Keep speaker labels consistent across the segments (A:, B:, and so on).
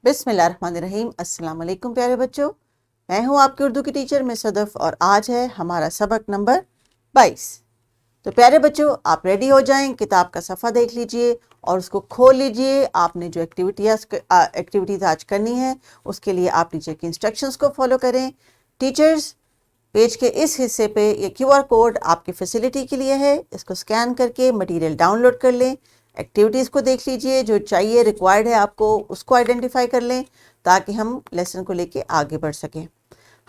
A: बिस्मिल्लाहिर्रहमानिर्रहीम। अस्सलाम वालेकुम प्यारे बच्चों, मैं हूं आपकी उर्दू की टीचर मिस सदफ और आज है हमारा सबक नंबर 22। तो प्यारे बच्चों, आप रेडी हो जाएं, किताब का सफ़ा देख लीजिए और उसको खोल लीजिए। आपने जो एक्टिविटीज़ आज करनी है उसके लिए आप टीचर की इंस्ट्रक्शंस को फॉलो करें। टीचर्स, पेज के इस हिस्से पे ये QR कोड आपकी फैसिलिटी के लिए है, इसको स्कैन करके मटेरियल डाउनलोड कर लें। एक्टिविटीज़ को देख लीजिए, जो चाहिए रिक्वायर्ड है आपको उसको आइडेंटिफाई कर लें ताकि हम लेसन को लेके आगे बढ़ सकें।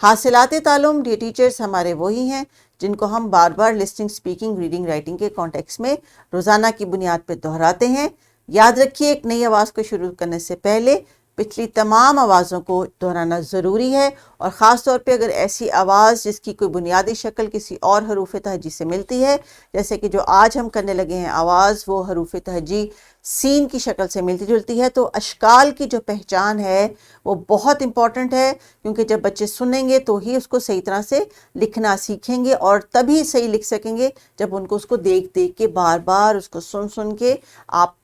A: हासिलाते तालुम, ये टीचर्स हमारे वही हैं जिनको हम बार बार लिसनिंग, स्पीकिंग, रीडिंग, राइटिंग के कॉन्टेक्स्ट में रोज़ाना की बुनियाद पर दोहराते हैं। याद रखिए, एक नई आवाज़ को शुरू करने से पहले पिछली तमाम आवाज़ों को दोहराना ज़रूरी है, और ख़ास तौर पे अगर ऐसी आवाज़ जिसकी कोई बुनियादी शक्ल किसी और हरूफ तहजी से मिलती है, जैसे कि जो आज हम करने लगे हैं आवाज़, वो हरूफ तहजी सीन की शक्ल से मिलती जुलती है, तो अशकाल की जो पहचान है वो बहुत इम्पॉर्टेंट है, क्योंकि जब बच्चे सुनेंगे तो ही उसको सही तरह से लिखना सीखेंगे और तभी सही लिख सकेंगे जब उनको उसको देख देख के बार बार उसको सुन सुन के आप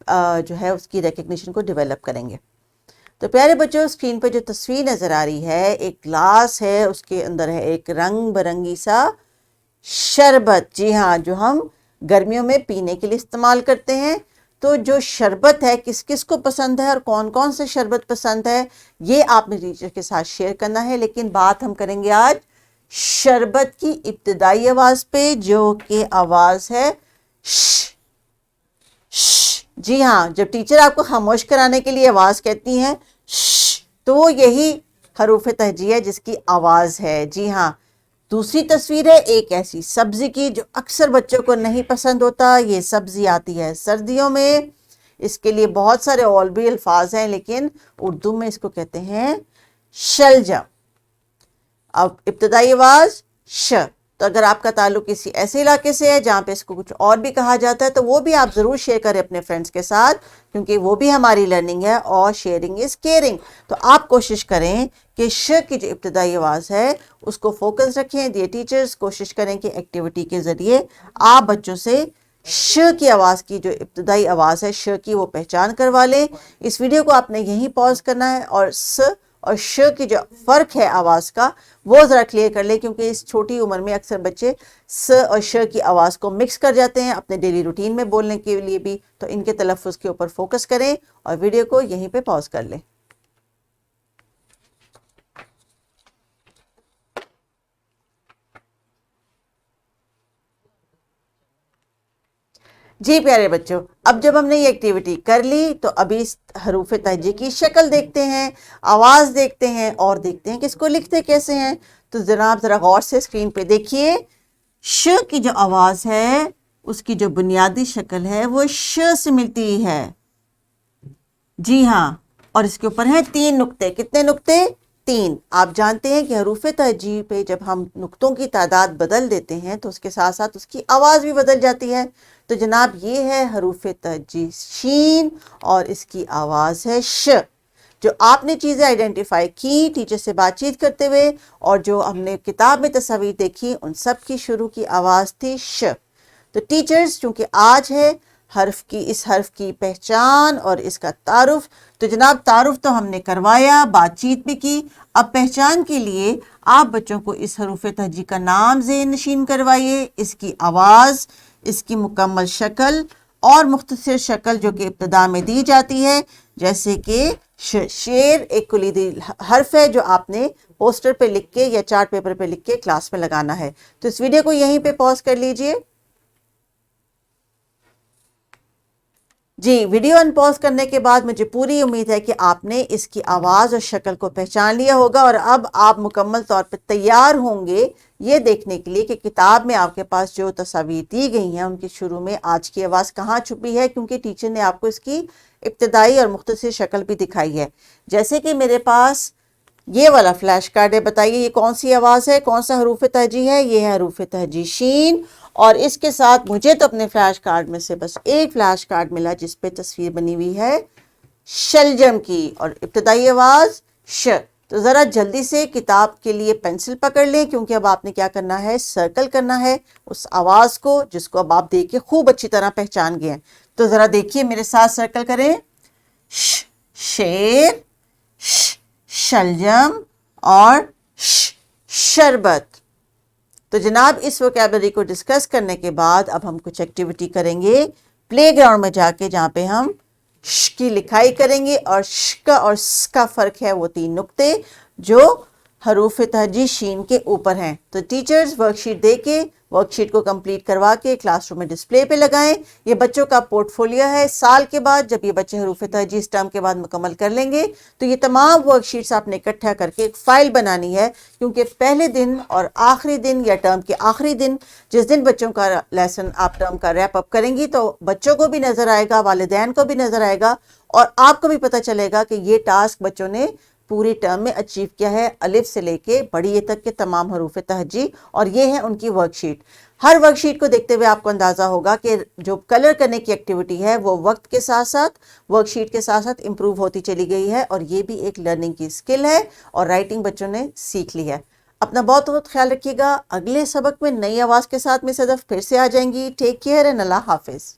A: जो है उसकी रिकग्निशन को डेवलप करेंगे। तो प्यारे बच्चों, स्क्रीन पर जो तस्वीर नज़र आ रही है, एक ग्लास है, उसके अंदर है एक रंग बिरंगी सा शरबत। जी हाँ, जो हम गर्मियों में पीने के लिए इस्तेमाल करते हैं। तो जो शरबत है, किस किस को पसंद है और कौन कौन से शरबत पसंद है, ये आपने टीचर के साथ शेयर करना है। लेकिन बात हम करेंगे आज शरबत की इब्तिदाई आवाज़ पे, जो कि आवाज़ है श। जी हाँ, जब टीचर आपको खामोश कराने के लिए आवाज़ कहती हैं श, तो यही हरूफ तहजी है जिसकी आवाज़ है। जी हाँ। दूसरी तस्वीर है एक ऐसी सब्ज़ी की जो अक्सर बच्चों को नहीं पसंद होता। ये सब्ज़ी आती है सर्दियों में, इसके लिए बहुत सारे और भी अल्फाज हैं, लेकिन उर्दू में इसको कहते हैं शलजम। अब इब्तिदाई आवाज़ श। तो अगर आपका ताल्लुक किसी ऐसे इलाके से है जहाँ पे इसको कुछ और भी कहा जाता है, तो वो भी आप ज़रूर शेयर करें अपने फ्रेंड्स के साथ, क्योंकि वो भी हमारी लर्निंग है और शेयरिंग इज़ केयरिंग। तो आप कोशिश करें कि श की जो इब्तिदाई आवाज़ है उसको फोकस रखें। दिए टीचर्स कोशिश करें कि एक्टिविटी के ज़रिए आप बच्चों से श की आवाज़ की जो इब्तिदाई आवाज़ है श की, वो पहचान करवा लें। इस वीडियो को आपने यहीं पॉज करना है और स और श की जो फ़र्क है आवाज़ का वो ज़रा क्लियर कर ले, क्योंकि इस छोटी उम्र में अक्सर बच्चे स और श की आवाज़ को मिक्स कर जाते हैं अपने डेली रूटीन में बोलने के लिए भी। तो इनके तलफ़्फ़ुज़ के ऊपर फोकस करें और वीडियो को यहीं पे पॉज कर लें। जी प्यारे बच्चों, अब जब हमने ये एक्टिविटी कर ली तो अभी इस हरूफ तहजी की शक्ल देखते हैं, आवाज़ देखते हैं और देखते हैं कि इसको लिखते कैसे हैं। तो जनाब ज़रा गौर से स्क्रीन पे देखिए, श की जो आवाज़ है उसकी जो बुनियादी शक्ल है वो श से मिलती है। जी हाँ, और इसके ऊपर हैं 3 नुक्ते। कितने नुक्ते? 3। आप जानते हैं कि हरूफ तहजी पे जब हम नुक्तों की तादाद बदल देते हैं तो उसके साथ साथ उसकी आवाज़ भी बदल जाती है। तो जनाब ये है हरूफ तहजी शीन और इसकी आवाज़ है श। जो आपने चीज़ें आइडेंटिफाई की टीचर से बातचीत करते हुए और जो हमने किताब में तस्वीर देखी, उन सब की शुरू की आवाज़ थी श। तो टीचर्स, चूँकि आज है इस हर्फ की पहचान और इसका तारुफ, तो जनाब तारुफ तो हमने करवाया, बातचीत भी की। अब पहचान के लिए आप बच्चों को इस हरूफ तहजी का नाम ज़ेहन नशीन करवाइए, इसकी आवाज़, इसकी मुकम्मल शक्ल और मुख्तसर शक्ल जो कि इब्तिदा में दी जाती है, जैसे कि शेर एक कुलीदी हर्फ है जो आपने पोस्टर पे लिख के या चार्ट पेपर पे लिख के क्लास में लगाना है। तो इस वीडियो को यहीं पे पॉज कर लीजिए। जी, वीडियो अनपॉज करने के बाद मुझे पूरी उम्मीद है कि आपने इसकी आवाज़ और शक्ल को पहचान लिया होगा और अब आप मुकम्मल तौर पर तैयार होंगे ये देखने के लिए कि किताब में आपके पास जो तस्वीर दी गई हैं उनके शुरू में आज की आवाज़ कहाँ छुपी है, क्योंकि टीचर ने आपको इसकी इब्तिदाई और मुख्तसर शक्ल भी दिखाई है। जैसे कि मेरे पास ये वाला फ्लैश कार्ड है, बताइए ये कौन सी आवाज़ है, कौन सा हरूफ तहजी है? ये है हरूफ तहजी शीन। और इसके साथ मुझे तो अपने फ्लैश कार्ड में से बस एक फ्लैश कार्ड मिला जिस पे तस्वीर बनी हुई है शलजम की और इब्तिदाई आवाज़ श। तो ज़रा जल्दी से किताब के लिए पेंसिल पकड़ लें, क्योंकि अब आपने क्या करना है, सर्कल करना है उस आवाज़ को जिसको अब आप देख के खूब अच्छी तरह पहचान गए हैं। तो ज़रा देखिए मेरे साथ सर्कल करें, शेर, शलजम और शरबत। तो जनाब इस वोकैबलरी को डिस्कस करने के बाद अब हम कुछ एक्टिविटी करेंगे प्ले ग्राउंड में जाके, जहाँ पे हम श की लिखाई करेंगे और श का और स का फ़र्क है वो 3 नुक्ते जो हरूफ तहजी शीन के ऊपर हैं। तो टीचर्स वर्कशीट दे के वर्कशीट को कंप्लीट करवा के क्लासरूम में डिस्प्ले पे लगाएं। ये बच्चों का पोर्टफोलियो है। साल के बाद जब ये बच्चे हरूफ तहजी इस टर्म के बाद मुकम्मल कर लेंगे तो ये तमाम वर्कशीट्स आपने इकट्ठा करके एक फ़ाइल बनानी है, क्योंकि पहले दिन और आखिरी दिन या टर्म के आखिरी दिन जिस दिन बच्चों का लेसन आप टर्म का रैप अप करेंगी तो बच्चों को भी नज़र आएगा, वालिदैन को भी नज़र आएगा और आपको भी पता चलेगा कि ये टास्क बच्चों ने पूरी टर्म में अचीव किया है, अलिफ से लेके बड़ी ए तक के तमाम हरूफ तहजी। और ये है उनकी वर्कशीट। हर वर्कशीट को देखते हुए आपको अंदाज़ा होगा कि जो कलर करने की एक्टिविटी है वो वक्त के साथ साथ वर्कशीट के साथ साथ इम्प्रूव होती चली गई है और ये भी एक लर्निंग की स्किल है और राइटिंग बच्चों ने सीख ली है। अपना बहुत बहुत ख्याल रखिएगा। अगले सबक में नई आवाज़ के साथ मिस सदफ फिर से आ जाएंगी। टेक केयर एंड अल्लाह हाफिज़।